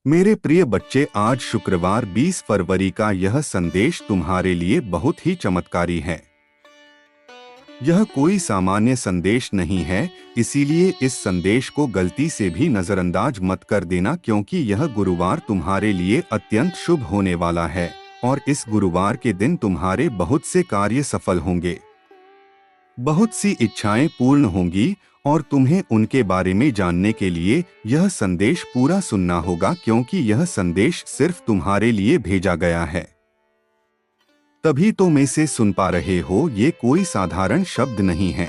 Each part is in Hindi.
मेरे प्रिय बच्चे, आज शुक्रवार 20 फरवरी का यह संदेश तुम्हारे लिए बहुत ही चमत्कारी है। यह कोई सामान्य संदेश नहीं है, इसीलिए इस संदेश को गलती से भी नजरअंदाज मत कर देना, क्योंकि यह गुरुवार तुम्हारे लिए अत्यंत शुभ होने वाला है और इस गुरुवार के दिन तुम्हारे बहुत से कार्य सफल होंगे, बहुत सी इच्छाएं पूर्ण होंगी और तुम्हें उनके बारे में जानने के लिए यह संदेश पूरा सुनना होगा, क्योंकि यह संदेश सिर्फ तुम्हारे लिए भेजा गया है। तभी तो मैं इसे सुन पा रहे हो, ये कोई साधारण शब्द नहीं है।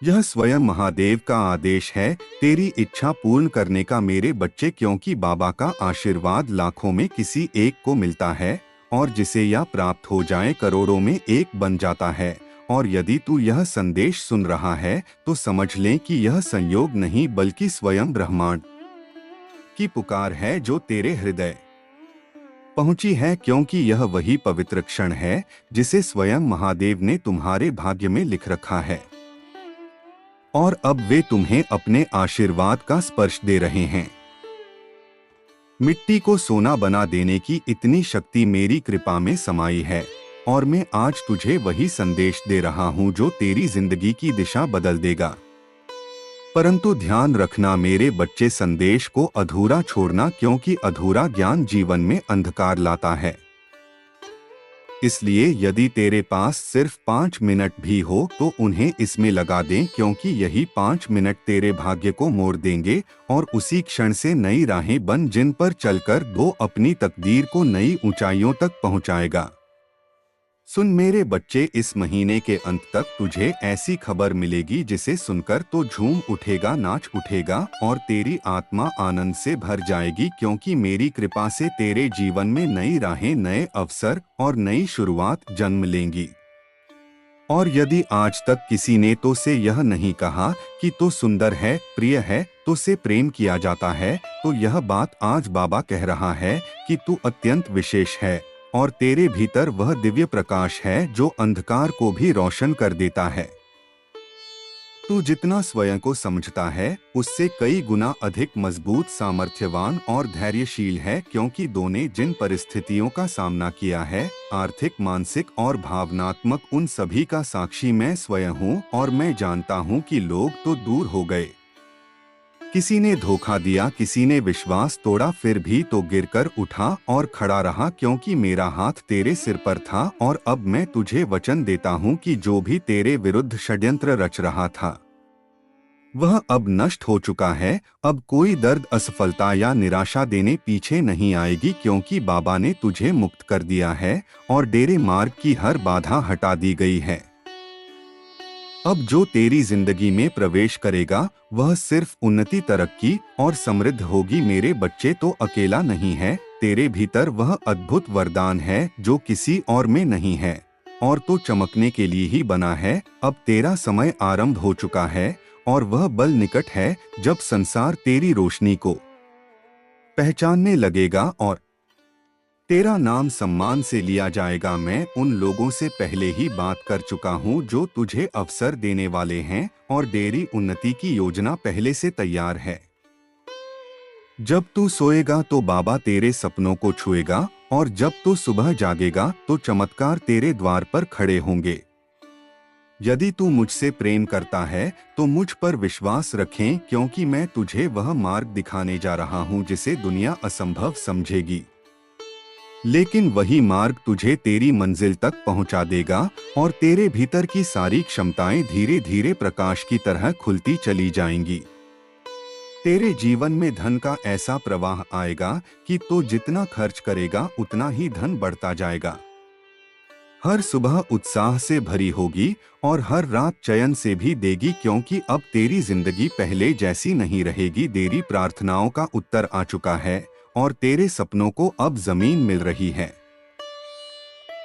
यह स्वयं महादेव का आदेश है तेरी इच्छा पूर्ण करने का मेरे बच्चे, क्योंकि बाबा का आशीर्वाद लाखों में किसी एक को मिलता है और जिसे यह प्राप्त हो जाए करोड़ों में एक बन जाता है। और यदि तू यह संदेश सुन रहा है तो समझ लें कि यह संयोग नहीं बल्कि स्वयं ब्रह्मांड की पुकार है जो तेरे हृदय पहुंची है, क्योंकि यह वही पवित्र क्षण है जिसे स्वयं महादेव ने तुम्हारे भाग्य में लिख रखा है और अब वे तुम्हें अपने आशीर्वाद का स्पर्श दे रहे हैं। मिट्टी को सोना बना देने की इतनी शक्ति मेरी कृपा में समाई है और मैं आज तुझे वही संदेश दे रहा हूं जो तेरी जिंदगी की दिशा बदल देगा। परंतु ध्यान रखना मेरे बच्चे, संदेश को अधूरा छोड़ना, क्योंकि अधूरा ज्ञान जीवन में अंधकार लाता है। इसलिए यदि तेरे पास सिर्फ 5 मिनट भी हो तो उन्हें इसमें लगा दें, क्योंकि यही 5 मिनट तेरे भाग्य को मोड़ देंगे और उसी क्षण से नई राहें बन जिन पर चलकर दो अपनी तकदीर को नई ऊंचाइयों तक पहुंचाएगा। सुन मेरे बच्चे, इस महीने के अंत तक तुझे ऐसी खबर मिलेगी जिसे सुनकर तो झूम उठेगा, नाच उठेगा और तेरी आत्मा आनंद से भर जाएगी, क्योंकि मेरी कृपा से तेरे जीवन में नई राहें, नए अवसर और नई शुरुआत जन्म लेंगी। और यदि आज तक किसी ने तो से यह नहीं कहा कि तो सुंदर है, प्रिय है, तो से प्रेम किया जाता है, तो यह बात आज बाबा कह रहा है कि तू अत्यंत विशेष है और तेरे भीतर वह दिव्य प्रकाश है जो अंधकार को भी रोशन कर देता है। तू जितना स्वयं को समझता है उससे कई गुना अधिक मजबूत, सामर्थ्यवान और धैर्यशील है, क्योंकि दोने जिन परिस्थितियों का सामना किया है, आर्थिक, मानसिक और भावनात्मक, उन सभी का साक्षी मैं स्वयं हूँ और मैं जानता हूँ कि लोग तो दूर हो गए, किसी ने धोखा दिया, किसी ने विश्वास तोड़ा, फिर भी तो गिरकर उठा और खड़ा रहा, क्योंकि मेरा हाथ तेरे सिर पर था। और अब मैं तुझे वचन देता हूँ कि जो भी तेरे विरुद्ध षड्यंत्र रच रहा था वह अब नष्ट हो चुका है। अब कोई दर्द, असफलता या निराशा देने पीछे नहीं आएगी, क्योंकि बाबा ने तुझे मुक्त कर दिया है और डेरे मार्ग की हर बाधा हटा दी गई है। अब जो तेरी जिंदगी में प्रवेश करेगा वह सिर्फ उन्नति, तरक्की और समृद्ध होगी। मेरे बच्चे, तो अकेला नहीं है, तेरे भीतर वह अद्भुत वरदान है जो किसी और में नहीं है और तो चमकने के लिए ही बना है। अब तेरा समय आरंभ हो चुका है और वह बल निकट है जब संसार तेरी रोशनी को पहचानने लगेगा और तेरा नाम सम्मान से लिया जाएगा। मैं उन लोगों से पहले ही बात कर चुका हूँ जो तुझे अवसर देने वाले हैं और तेरी उन्नति की योजना पहले से तैयार है। जब तू सोएगा तो बाबा तेरे सपनों को छुएगा और जब तू सुबह जागेगा तो चमत्कार तेरे द्वार पर खड़े होंगे। यदि तू मुझसे प्रेम करता है तो मुझ पर विश्वास रखें, क्योंकि मैं तुझे वह मार्ग दिखाने जा रहा हूँ जिसे दुनिया असंभव समझेगी, लेकिन वही मार्ग तुझे तेरी मंजिल तक पहुंचा देगा और तेरे भीतर की सारी क्षमताएं धीरे धीरे प्रकाश की तरह खुलती चली जाएंगी। तेरे जीवन में धन का ऐसा प्रवाह आएगा कि तो जितना खर्च करेगा उतना ही धन बढ़ता जाएगा। हर सुबह उत्साह से भरी होगी और हर रात चैन से भी देगी, क्योंकि अब तेरी जिंदगी पहले जैसी नहीं रहेगी। तेरी प्रार्थनाओं का उत्तर आ चुका है और तेरे सपनों को अब जमीन मिल रही है।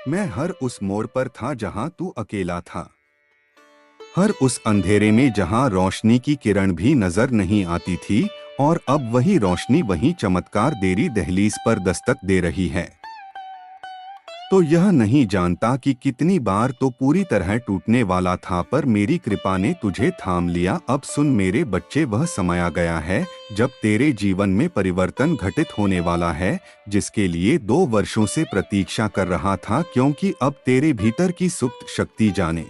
मैं हर उस मोड़ पर था जहां तू अकेला था, हर उस अंधेरे में जहां रोशनी की किरण भी नजर नहीं आती थी, और अब वही रोशनी, वही चमत्कार तेरी दहलीज पर दस्तक दे रही है। तो यह नहीं जानता कि कितनी बार तो पूरी तरह टूटने वाला था, पर मेरी कृपा ने तुझे थाम लिया। अब सुन मेरे बच्चे, वह समय आ गया है जब तेरे जीवन में परिवर्तन घटित होने वाला है, जिसके लिए 2 वर्षों से प्रतीक्षा कर रहा था, क्योंकि अब तेरे भीतर की सुप्त शक्ति जाने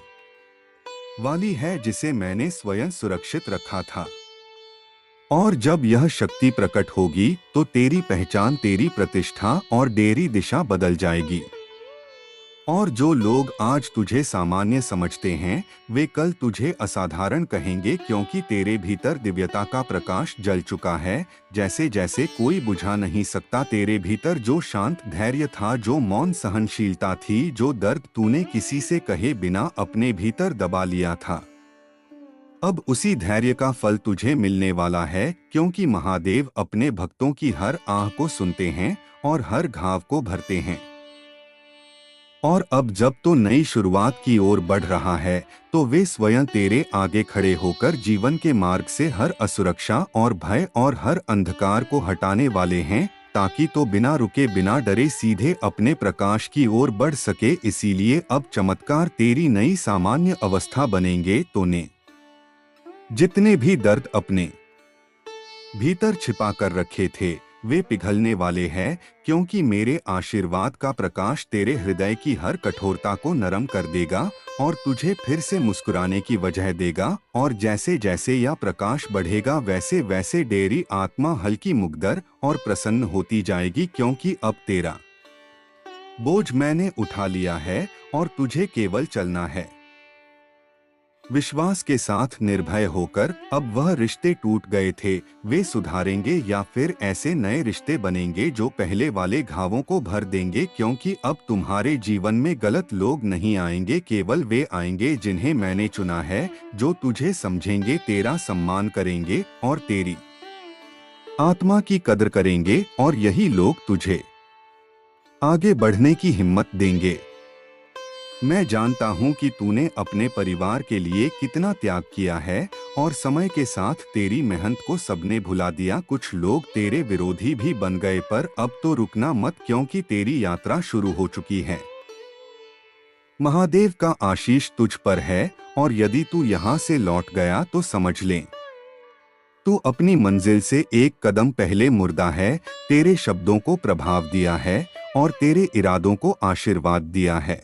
वाली है, जिसे मैंने स्वयं सुरक्षित रखा था। और जब यह शक्ति प्रकट होगी तो तेरी पहचान, तेरी प्रतिष्ठा और तेरी दिशा बदल जाएगी। और जो लोग आज तुझे सामान्य समझते हैं, वे कल तुझे असाधारण कहेंगे, क्योंकि तेरे भीतर दिव्यता का प्रकाश जल चुका है, जैसे जैसे कोई बुझा नहीं सकता। तेरे भीतर जो शांत धैर्य था, जो मौन सहनशीलता थी, जो दर्द तूने किसी से कहे बिना अपने भीतर दबा लिया था, अब उसी धैर्य का फल तुझे मिलने वाला है, क्योंकि महादेव अपने भक्तों की हर आह को सुनते हैं और हर घाव को भरते हैं। और अब जब तो नई शुरुआत की ओर बढ़ रहा है, तो वे स्वयं तेरे आगे खड़े होकर जीवन के मार्ग से हर असुरक्षा और भय और हर अंधकार को हटाने वाले हैं, ताकि तो बिना रुके बिना डरे सीधे अपने प्रकाश की ओर बढ़ सके। इसीलिए अब चमत्कार तेरी नई सामान्य अवस्था बनेंगे। तूने जितने भी दर्द अपने भीतर छिपा कर रखे थे, वे पिघलने वाले हैं, क्योंकि मेरे आशीर्वाद का प्रकाश तेरे हृदय की हर कठोरता को नरम कर देगा और तुझे फिर से मुस्कुराने की वजह देगा। और जैसे जैसे यह प्रकाश बढ़ेगा, वैसे वैसे तेरी आत्मा हल्की, मुग्धर और प्रसन्न होती जाएगी, क्योंकि अब तेरा बोझ मैंने उठा लिया है और तुझे केवल चलना है विश्वास के साथ, निर्भय होकर। अब वह रिश्ते टूट गए थे, वे सुधारेंगे या फिर ऐसे नए रिश्ते बनेंगे जो पहले वाले घावों को भर देंगे, क्योंकि अब तुम्हारे जीवन में गलत लोग नहीं आएंगे, केवल वे आएंगे जिन्हें मैंने चुना है, जो तुझे समझेंगे, तेरा सम्मान करेंगे और तेरी आत्मा की कदर करेंगे। और यही लोग तुझे आगे बढ़ने की हिम्मत देंगे। मैं जानता हूं कि तूने अपने परिवार के लिए कितना त्याग किया है, और समय के साथ तेरी मेहनत को सबने भुला दिया। कुछ लोग तेरे विरोधी भी बन गए, पर अब तो रुकना मत, क्योंकि तेरी यात्रा शुरू हो चुकी है। महादेव का आशीष तुझ पर है, और यदि तू यहाँ से लौट गया तो समझ ले, तू अपनी मंजिल से एक कदम पहले मुर्दा है। तेरे शब्दों को प्रभाव दिया है और तेरे इरादों को आशीर्वाद दिया है।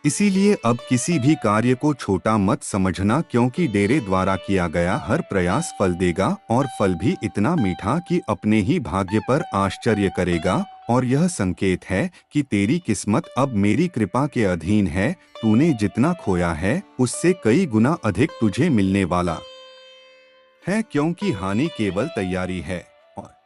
इसीलिए अब किसी भी कार्य को छोटा मत समझना, क्योंकि तेरे द्वारा किया गया हर प्रयास फल देगा, और फल भी इतना मीठा कि अपने ही भाग्य पर आश्चर्य करेगा। और यह संकेत है कि तेरी किस्मत अब मेरी कृपा के अधीन है। तूने जितना खोया है, उससे कई गुना अधिक तुझे मिलने वाला है, क्योंकि हानि केवल तैयारी है और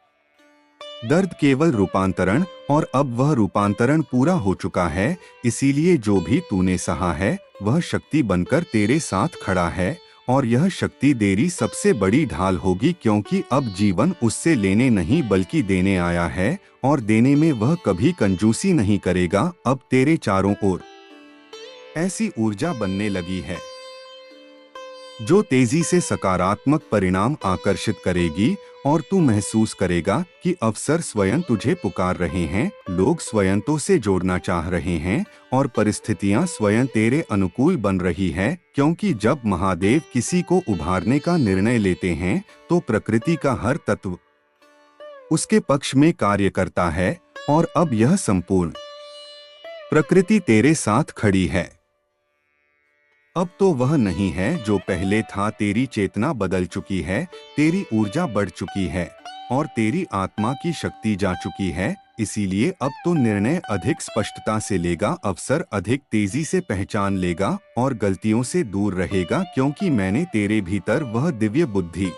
दर्द केवल रूपांतरण, और अब वह रूपांतरण पूरा हो चुका है। इसीलिए जो भी तूने सहा है, वह शक्ति बनकर तेरे साथ खड़ा है, और यह शक्ति तेरी सबसे बड़ी ढाल होगी, क्योंकि अब जीवन उससे लेने नहीं बल्कि देने आया है, और देने में वह कभी कंजूसी नहीं करेगा। अब तेरे चारों ओर ऐसी ऊर्जा बनने लगी है जो तेजी से सकारात्मक परिणाम आकर्षित करेगी, और तू महसूस करेगा कि अवसर स्वयं तुझे पुकार रहे हैं, लोग स्वयं तो से जोड़ना चाह रहे हैं, और परिस्थितियां स्वयं तेरे अनुकूल बन रही है। क्योंकि जब महादेव किसी को उभारने का निर्णय लेते हैं, तो प्रकृति का हर तत्व उसके पक्ष में कार्य करता है, और अब यह संपूर्ण प्रकृति तेरे साथ खड़ी है। अब तो वह नहीं है जो पहले था, तेरी चेतना बदल चुकी है, तेरी ऊर्जा बढ़ चुकी है, और तेरी आत्मा की शक्ति जा चुकी है। इसीलिए अब तो निर्णय अधिक स्पष्टता से लेगा, अवसर अधिक तेजी से पहचान लेगा, और गलतियों से दूर रहेगा, क्योंकि मैंने तेरे भीतर वह दिव्य बुद्धि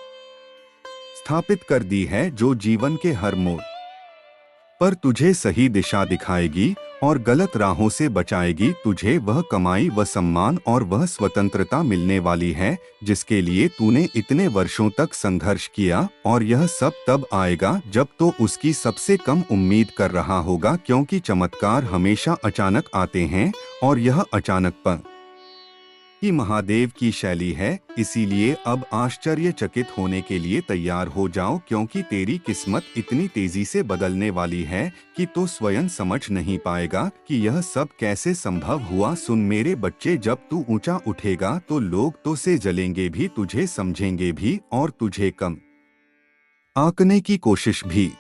स्थापित कर दी है जो जीवन के हर मोड़ पर तुझे सही दिशा दिखाएगी और गलत राहों से बचाएगी। तुझे वह कमाई, व सम्मान और वह स्वतंत्रता मिलने वाली है, जिसके लिए तूने इतने वर्षों तक संघर्ष किया, और यह सब तब आएगा जब तो उसकी सबसे कम उम्मीद कर रहा होगा, क्योंकि चमत्कार हमेशा अचानक आते हैं, और यह अचानकपन कि महादेव की शैली है, इसीलिए अब आश्चर्यचकित होने के लिए तैयार हो जाओ, क्योंकि तेरी किस्मत इतनी तेजी से बदलने वाली है कि तो स्वयं समझ नहीं पाएगा कि यह सब कैसे संभव हुआ। सुन मेरे बच्चे, जब तू ऊंचा उठेगा तो लोग तो से जलेंगे भी, तुझे समझेंगे भी और तुझे कम आंकने की कोशिश भी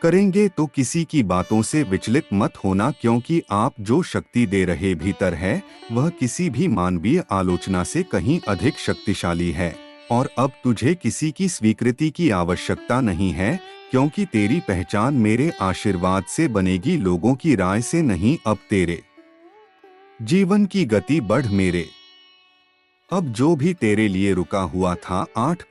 करेंगे। तो किसी की बातों से विचलित मत होना, क्योंकि आप जो शक्ति दे रहे भीतर है वह किसी भी मानवीय आलोचना से कहीं अधिक शक्तिशाली है। और अब तुझे किसी की स्वीकृति की आवश्यकता नहीं है, क्योंकि तेरी पहचान मेरे आशीर्वाद से बनेगी, लोगों की राय से नहीं। अब तेरे जीवन की गति बढ़ मेरे। अब जो भी तेरे लिए रुका हुआ था,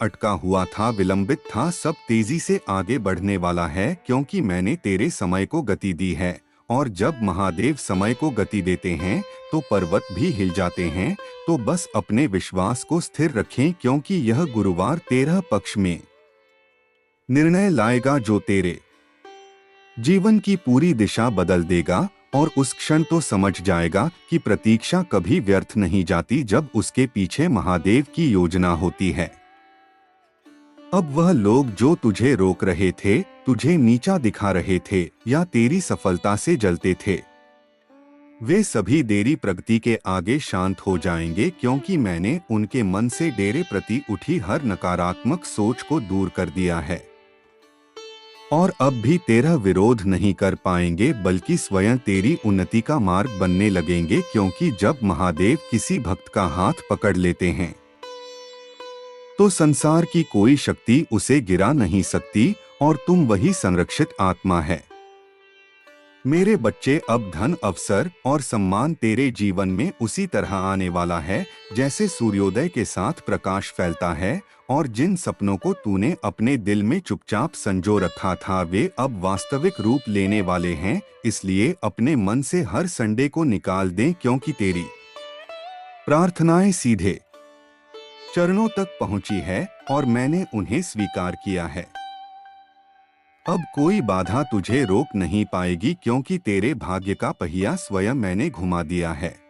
अटका हुआ था, विलंबित था, सब तेजी से आगे बढ़ने वाला है, क्योंकि मैंने तेरे समय को गति दी है। और जब महादेव समय को गति देते हैं तो पर्वत भी हिल जाते हैं। तो बस अपने विश्वास को स्थिर रखें, क्योंकि यह गुरुवार 13 पक्ष में निर्णय लाएगा जो तेरे जीवन की पूरी दिशा बदल देगा। और उस क्षण तो समझ जाएगा कि प्रतीक्षा कभी व्यर्थ नहीं जाती, जब उसके पीछे महादेव की योजना होती है। अब वह लोग जो तुझे रोक रहे थे, तुझे नीचा दिखा रहे थे या तेरी सफलता से जलते थे, वे सभी तेरी प्रगति के आगे शांत हो जाएंगे, क्योंकि मैंने उनके मन से तेरे प्रति उठी हर नकारात्मक सोच को दूर कर दिया है। और अब भी तेरा विरोध नहीं कर पाएंगे, बल्कि स्वयं तेरी उन्नति का मार्ग बनने लगेंगे, क्योंकि जब महादेव किसी भक्त का हाथ पकड़ लेते हैं तो संसार की कोई शक्ति उसे गिरा नहीं सकती, और तुम वही संरक्षित आत्मा है। मेरे बच्चे, अब धन, अवसर और सम्मान तेरे जीवन में उसी तरह आने वाला है जैसे सूर्योदय के साथ प्रकाश फैलता है। और जिन सपनों को तूने अपने दिल में चुपचाप संजो रखा था, वे अब वास्तविक रूप लेने वाले हैं। इसलिए अपने मन से हर संडे को निकाल दें, क्योंकि तेरी प्रार्थनाएं सीधे चरणों तक पहुंची है और मैंने उन्हें स्वीकार किया है। अब कोई बाधा तुझे रोक नहीं पाएगी, क्योंकि तेरे भाग्य का पहिया स्वयं मैंने घुमा दिया है।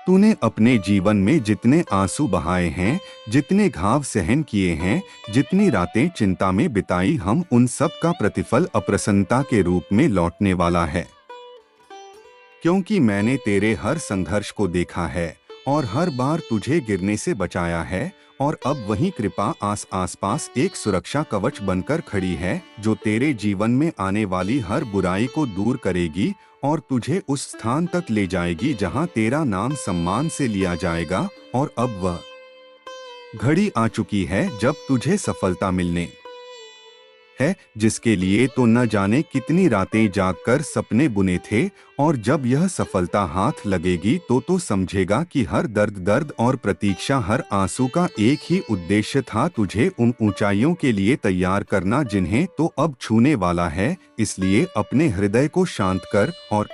तूने अपने जीवन में जितने आंसू बहाए हैं, जितने घाव सहन किए हैं, जितनी रातें चिंता में बिताई, हम उन सब का प्रतिफल अप्रसन्नता के रूप में लौटने वाला है। क्योंकि मैंने तेरे हर संघर्ष को देखा है और हर बार तुझे गिरने से बचाया है। और अब वही कृपा आसपास एक सुरक्षा कवच बनकर खड़ी है, जो तेरे जीवन में आने वाली हर बुराई को दूर करेगी और तुझे उस स्थान तक ले जाएगी जहां तेरा नाम सम्मान से लिया जाएगा। और अब वह घड़ी आ चुकी है जब तुझे सफलता मिलने है, जिसके लिए तो न जाने कितनी रातें जागकर सपने बुने थे। और जब यह सफलता हाथ लगेगी तो समझेगा कि हर दर्द और प्रतीक्षा, हर आंसू का एक ही उद्देश्य था, तुझे उन ऊंचाइयों के लिए तैयार करना जिन्हें तो अब छूने वाला है। इसलिए अपने हृदय को शांत कर और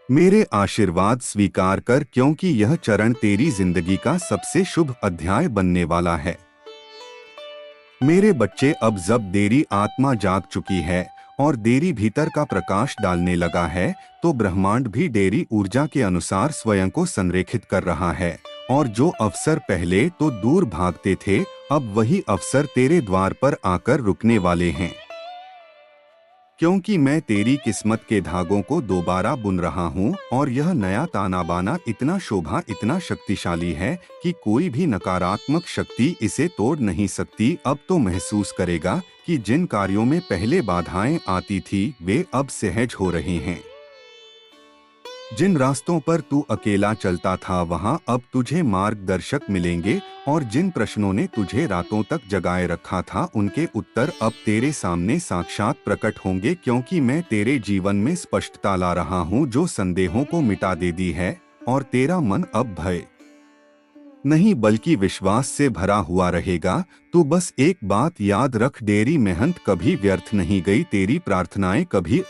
मेरे आशीर्वाद स्वीकार कर, क्योंकि यह चरण तेरी जिंदगी का सबसे शुभ अध्याय बनने वाला है। मेरे बच्चे, अब जब तेरी आत्मा जाग चुकी है और तेरी भीतर का प्रकाश डालने लगा है, तो ब्रह्मांड भी तेरी ऊर्जा के अनुसार स्वयं को संरेखित कर रहा है। और जो अवसर पहले तो दूर भागते थे, अब वही अवसर तेरे द्वार पर आकर रुकने वाले हैं। क्योंकि मैं तेरी किस्मत के धागों को दोबारा बुन रहा हूँ, और यह नया ताना बाना इतना इतना शक्तिशाली है कि कोई भी नकारात्मक शक्ति इसे तोड़ नहीं सकती। अब तो महसूस करेगा कि जिन कार्यों में पहले बाधाएं आती थी, वे अब सहज हो रहे हैं। जिन रास्तों पर तू अकेला चलता था, वहां अब तुझे मार्गदर्शक मिलेंगे। और जिन प्रश्नों ने तुझे रातों तक जगाए रखा था, उनके उत्तर अब तेरे सामने साक्षात प्रकट होंगे। क्योंकि मैं तेरे जीवन में स्पष्टता ला रहा हूं, जो संदेहों को मिटा दे दी है। और तेरा मन अब भय नहीं बल्कि विश्वास से भरा हुआ रहेगा। तू बस एक बात याद रख, तेरी मेहनत कभी व्यर्थ नहीं गई, तेरी प्रार्थनाएं कभी